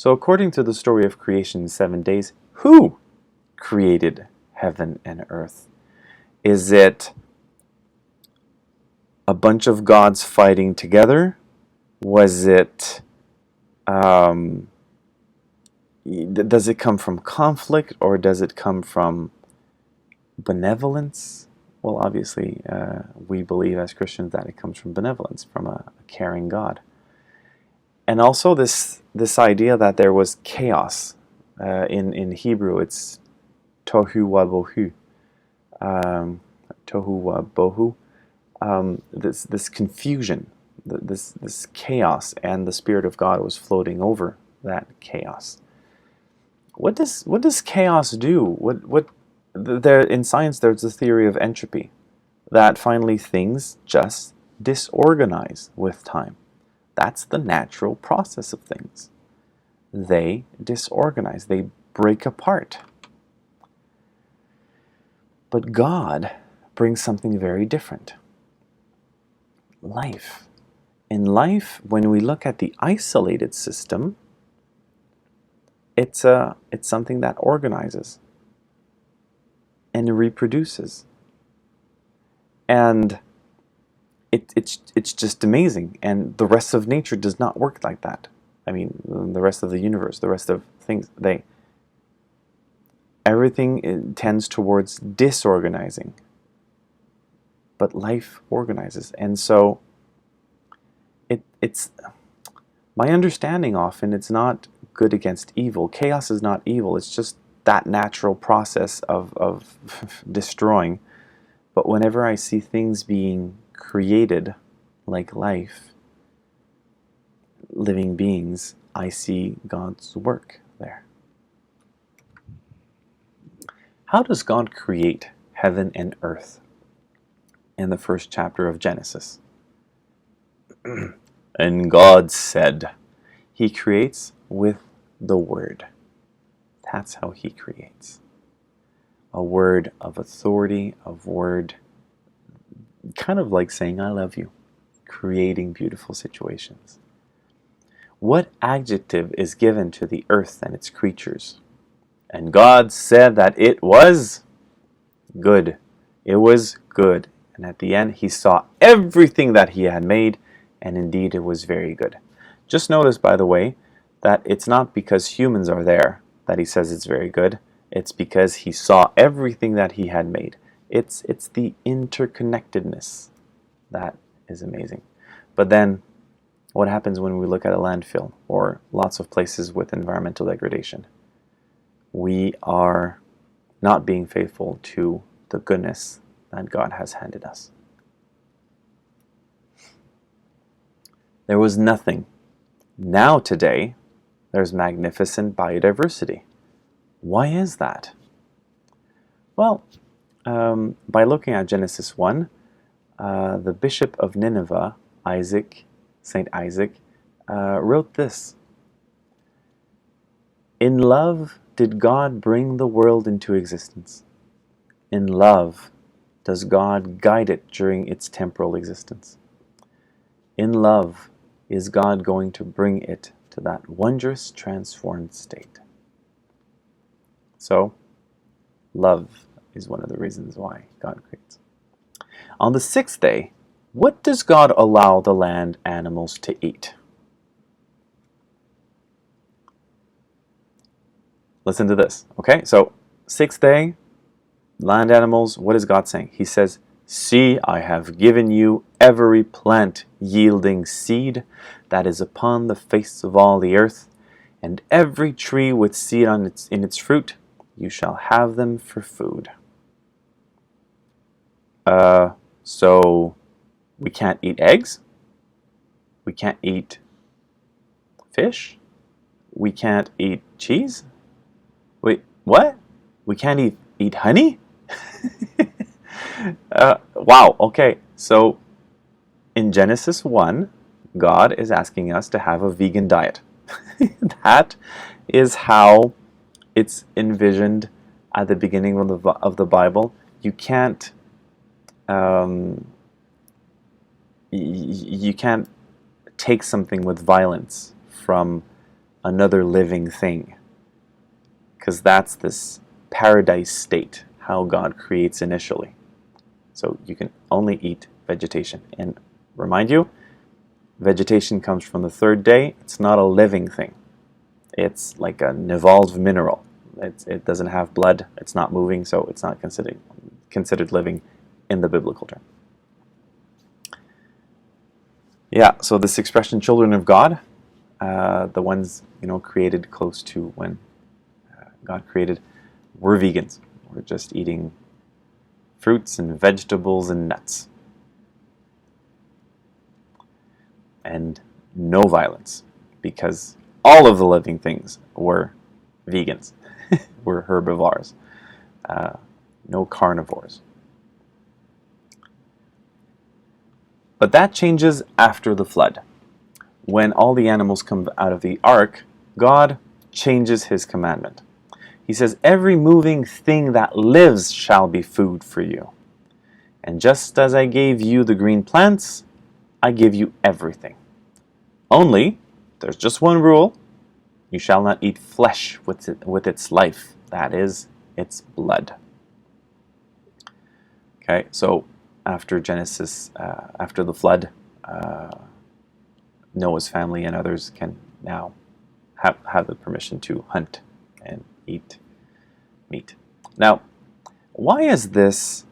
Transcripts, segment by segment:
So according to the story of creation in 7 days, who created heaven and earth? Is it a bunch of gods fighting together? Was it, does it come from conflict, or does it come from benevolence? Well, obviously, we believe as Christians that it comes from benevolence, from a caring God. And also this idea that there was chaos. In Hebrew, it's tohu wabohu. Tohu wabohu. This confusion, this chaos, and the Spirit of God was floating over that chaos. What does chaos do? There, in science, there's the theory of entropy, that finally things just disorganize with time. That's the natural process of things. They disorganize, they break apart. But God brings something very different. Life. In life, when we look at the isolated system, it's something that organizes and reproduces, and it's just amazing. And the rest of nature does not work like that. I mean, the rest of the universe, the rest of things, everything tends towards disorganizing, but life organizes. And so it's my understanding often, it's not good against evil. Chaos is not evil. It's just that natural process of destroying. But whenever I see things being created like life, living beings, I see God's work there. How does God create heaven and earth? In the first chapter of Genesis. And God said, He creates with the Word. That's how He creates. A word of authority, a word kind of like saying, I love you, creating beautiful situations. What adjective is given to the earth and its creatures? And God said that it was good. It was good. And at the end, He saw everything that He had made, and indeed it was very good. Just notice, by the way, that it's not because humans are there that He says it's very good. It's because He saw everything that He had made. It's the interconnectedness that is amazing. But then, what happens when we look at a landfill or lots of places with environmental degradation? We are not being faithful to the goodness that God has handed us. There was nothing. Now today, there's magnificent biodiversity. Why is that? Well, by looking at Genesis 1, the Bishop of Nineveh, Saint Isaac, wrote this. In love did God bring the world into existence. In love does God guide it during its temporal existence. In love is God going to bring it to that wondrous transformed state. So, love is one of the reasons why God creates. On the 6th day, what does God allow the land animals to eat? Listen to this, okay? So, 6th day, land animals, what is God saying? He says, See, I have given you every plant yielding seed that is upon the face of all the earth, and every tree with seed in its fruit, you shall have them for food. So we can't eat eggs? We can't eat fish? We can't eat cheese? Wait, what? We can't eat honey? Wow, okay. So in Genesis 1, God is asking us to have a vegan diet. That is how it's envisioned at the beginning of the Bible. You can't you can't take something with violence from another living thing, because that's this paradise state, how God creates initially. So you can only eat vegetation. And remind you, vegetation comes from the third day. It's not a living thing. It's like an evolved mineral. It doesn't have blood. It's not moving, so it's not considered living in the biblical term. Yeah, so this expression, children of God, the ones created close to when God created, were vegans. We're just eating fruits and vegetables and nuts. And no violence, because all of the living things were vegans, were herbivores, no carnivores. But that changes after the flood. When all the animals come out of the ark, God changes his commandment. He says, every moving thing that lives shall be food for you. And just as I gave you the green plants, I give you everything. Only, there's just one rule, you shall not eat flesh with its life, that is, its blood. Okay, so after Genesis, after the flood, Noah's family and others can now have the permission to hunt and eat meat. Now, why is this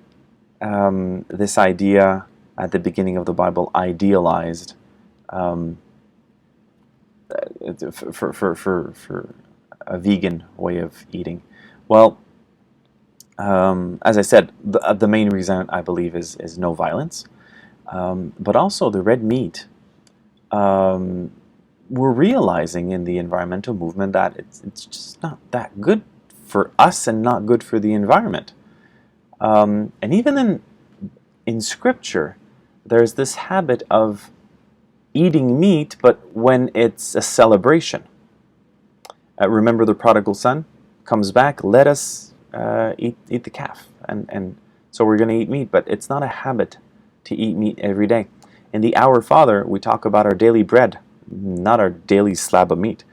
this idea at the beginning of the Bible idealized for a vegan way of eating? Well, as I said, the main reason I believe is no violence, but also the red meat. We're realizing in the environmental movement that it's just not that good for us and not good for the environment. And even in Scripture, there's this habit of eating meat, but when it's a celebration. Remember the prodigal son comes back, let us eat the calf. And so we're going to eat meat, but it's not a habit to eat meat every day. In the Our Father, we talk about our daily bread, not our daily slab of meat.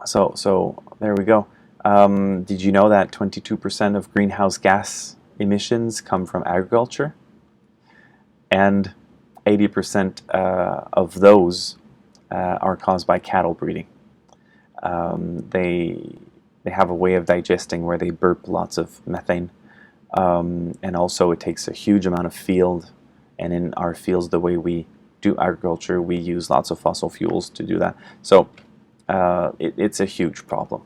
So there we go. Did you know that 22% of greenhouse gas emissions come from agriculture? And 80% of those are caused by cattle breeding. They have a way of digesting where they burp lots of methane. And also it takes a huge amount of field. And in our fields, the way we do agriculture, we use lots of fossil fuels to do that. So it's a huge problem.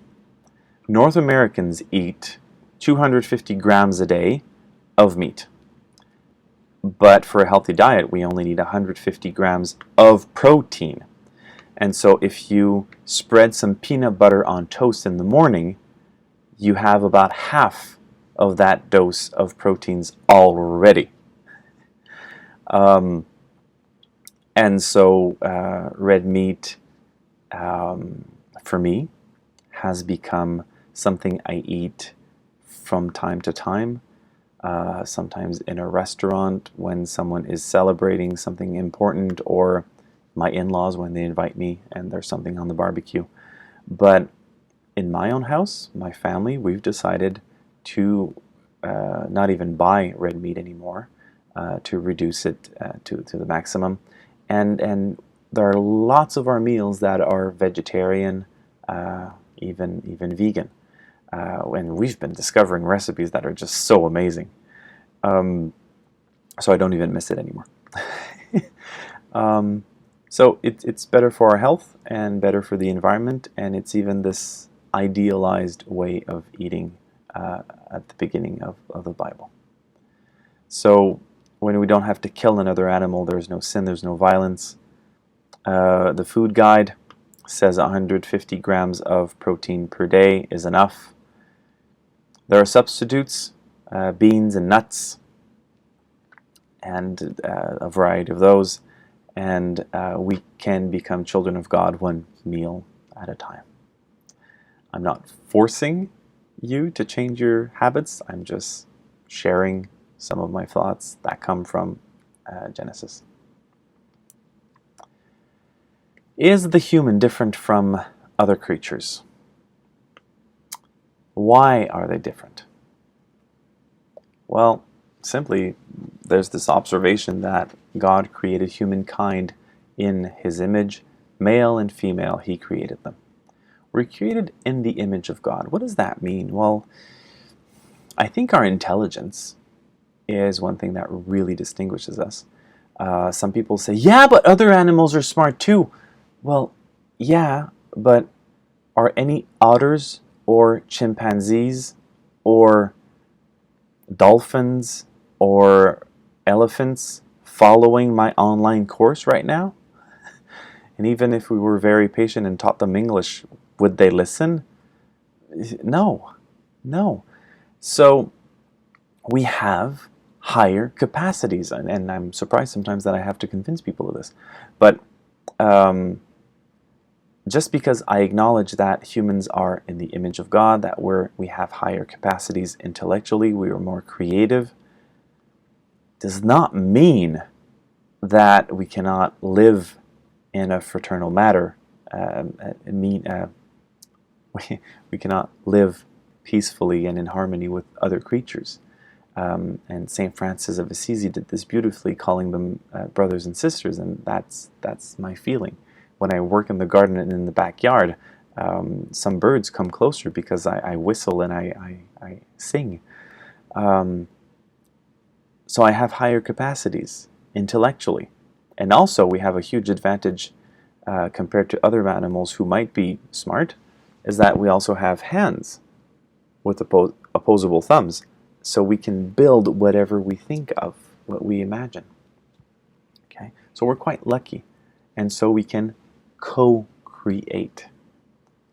North Americans eat 250 grams a day of meat. But for a healthy diet, we only need 150 grams of protein. And so if you spread some peanut butter on toast in the morning, you have about half of that dose of proteins already. And so red meat, for me, has become something I eat from time to time. Sometimes in a restaurant when someone is celebrating something important, or my in-laws when they invite me and there's something on the barbecue. But in my own house, my family, we've decided to not even buy red meat anymore, to reduce it to the maximum. And there are lots of our meals that are vegetarian, even vegan. And we've been discovering recipes that are just so amazing. So I don't even miss it anymore. So it's better for our health and better for the environment, and it's even this idealized way of eating at the beginning of the Bible. So when we don't have to kill another animal, there's no sin, there's no violence. The food guide says 150 grams of protein per day is enough. There are substitutes, beans and nuts, and a variety of those. And we can become children of God one meal at a time. I'm not forcing you to change your habits. I'm just sharing some of my thoughts that come from Genesis. Is the human different from other creatures? Why are they different? Well, simply, there's this observation that God created humankind in His image, male and female, He created them. We're created in the image of God. What does that mean? Well, I think our intelligence is one thing that really distinguishes us. Some people say, yeah, but other animals are smart too. Well, yeah, but are any otters or chimpanzees or dolphins or elephants following my online course right now? And even if we were very patient and taught them English, would they listen? No, no. So we have higher capacities, and I'm surprised sometimes that I have to convince people of this. But just because I acknowledge that humans are in the image of God, that we have higher capacities intellectually, we are more creative, does not mean that we cannot live in a fraternal manner. We cannot live peacefully and in harmony with other creatures. And St. Francis of Assisi did this beautifully, calling them brothers and sisters, and that's my feeling. When I work in the garden and in the backyard, some birds come closer because I whistle and I sing. So I have higher capacities intellectually. And also we have a huge advantage compared to other animals who might be smart, is that we also have hands with opposable thumbs. So we can build whatever we think of, what we imagine. Okay? So we're quite lucky. And so we can co-create.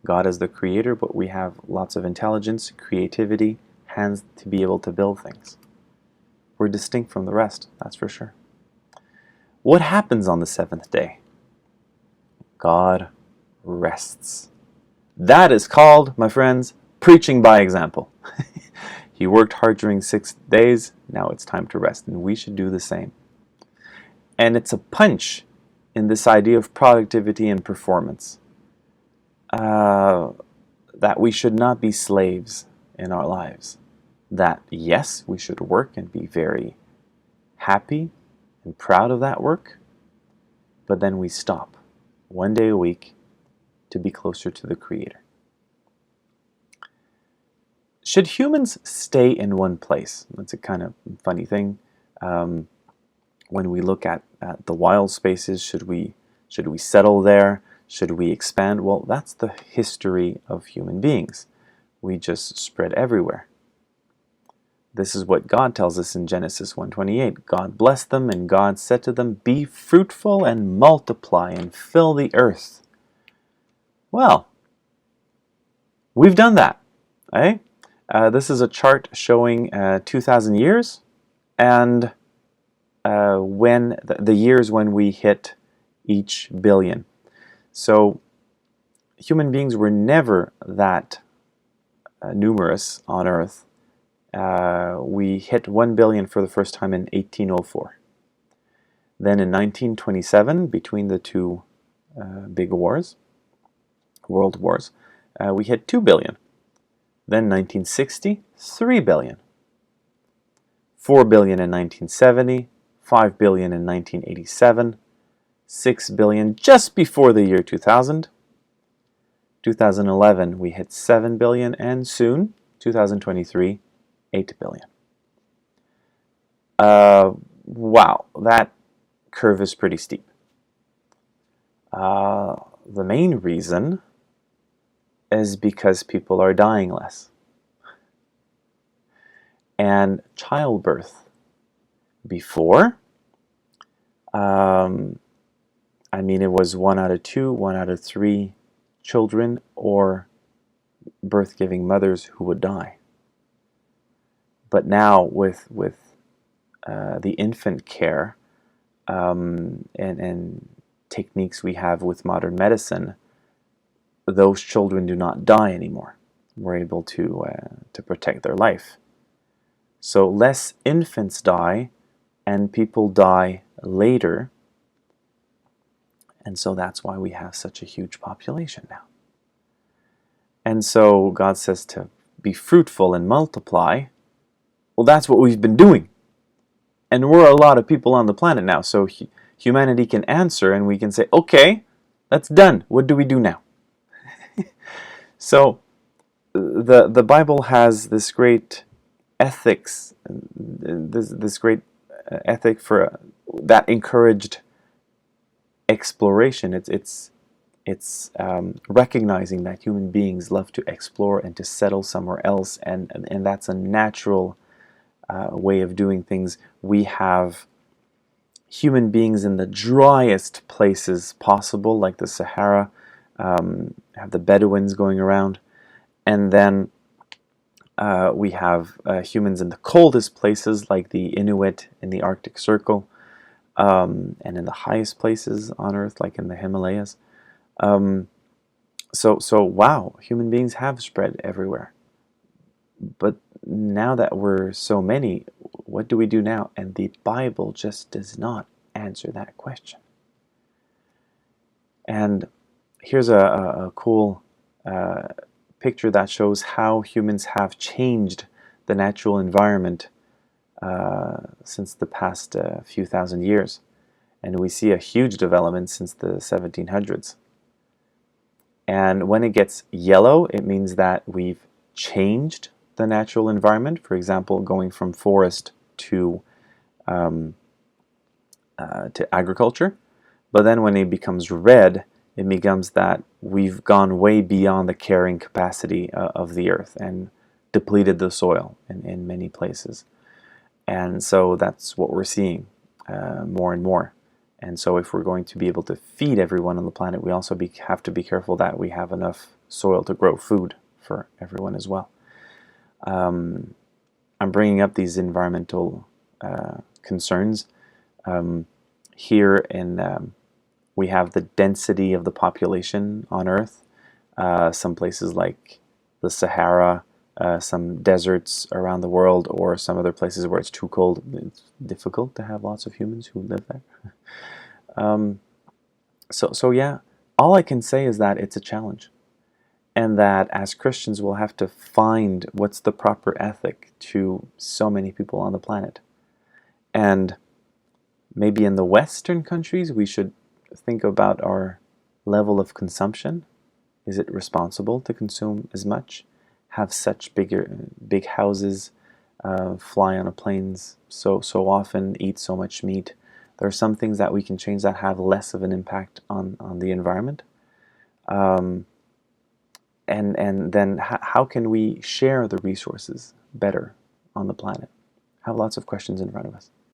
God is the creator, but we have lots of intelligence, creativity, hands to be able to build things. We're distinct from the rest, that's for sure. What happens on the seventh day? God rests. That is called, my friends, preaching by example. He worked hard during 6 days, now it's time to rest, and we should do the same. And it's a punch in this idea of productivity and performance. That we should not be slaves in our lives. That, yes, we should work and be very happy and proud of that work, but then we stop 1 day a week to be closer to the Creator. Should humans stay in one place? That's a kind of funny thing. When we look at the wild spaces, should we settle there? Should we expand? Well, that's the history of human beings. We just spread everywhere. This is what God tells us in Genesis 1:28. God blessed them, and God said to them, "Be fruitful and multiply and fill the earth." Well, we've done that, eh? This is a chart showing 2,000 years, and when the years when we hit each billion. So human beings were never that numerous on Earth. We hit 1 billion for the first time in 1804. Then in 1927, between the two big wars, world wars, we hit 2 billion. Then 1960, 3 billion. 4 billion in 1970, 5 billion in 1987, 6 billion just before the year 2000. 2011, we hit 7 billion, and soon, 2023, 8 billion. Wow, that curve is pretty steep. The main reason is because people are dying less. And childbirth. Before, it was 1 out of 2, 1 out of 3 children or birth-giving mothers who would die. But now with the infant care and techniques we have with modern medicine, those children do not die anymore. We're able to protect their life. So less infants die, and people die later. And so that's why we have such a huge population now. And so God says to be fruitful and multiply. Well, that's what we've been doing. And we're a lot of people on the planet now. So humanity can answer and we can say, okay, that's done. What do we do now? So the Bible has this great ethics, this great ethic for that encouraged exploration. It's recognizing that human beings love to explore and to settle somewhere else, and that's a natural way of doing things. We have human beings in the driest places possible, like the Sahara, have the Bedouins going around, and then we have humans in the coldest places, like the Inuit in the Arctic Circle, and in the highest places on Earth, like in the Himalayas. So wow, human beings have spread everywhere. But now that we're so many, what do we do now? And the Bible just does not answer that question. And here's a cool picture that shows how humans have changed the natural environment since the past few thousand years. And we see a huge development since the 1700s. And when it gets yellow, it means that we've changed the natural environment. For example, going from forest to agriculture. But then when it becomes red, it becomes that we've gone way beyond the carrying capacity of the earth and depleted the soil in many places. And so that's what we're seeing more and more. And so if we're going to be able to feed everyone on the planet, we also have to be careful that we have enough soil to grow food for everyone as well. I'm bringing up these environmental concerns. Here in we have the density of the population on Earth. Some places like the Sahara, some deserts around the world, or some other places where it's too cold. It's difficult to have lots of humans who live there. So yeah, all I can say is that it's a challenge, and that as Christians we'll have to find what's the proper ethic to so many people on the planet. And maybe in the Western countries we should think about our level of consumption. Is it responsible to consume as much? Have such big houses, fly on planes so often, eat so much meat? There are some things that we can change that have less of an impact on the environment. And then how can we share the resources better on the planet? I have lots of questions in front of us.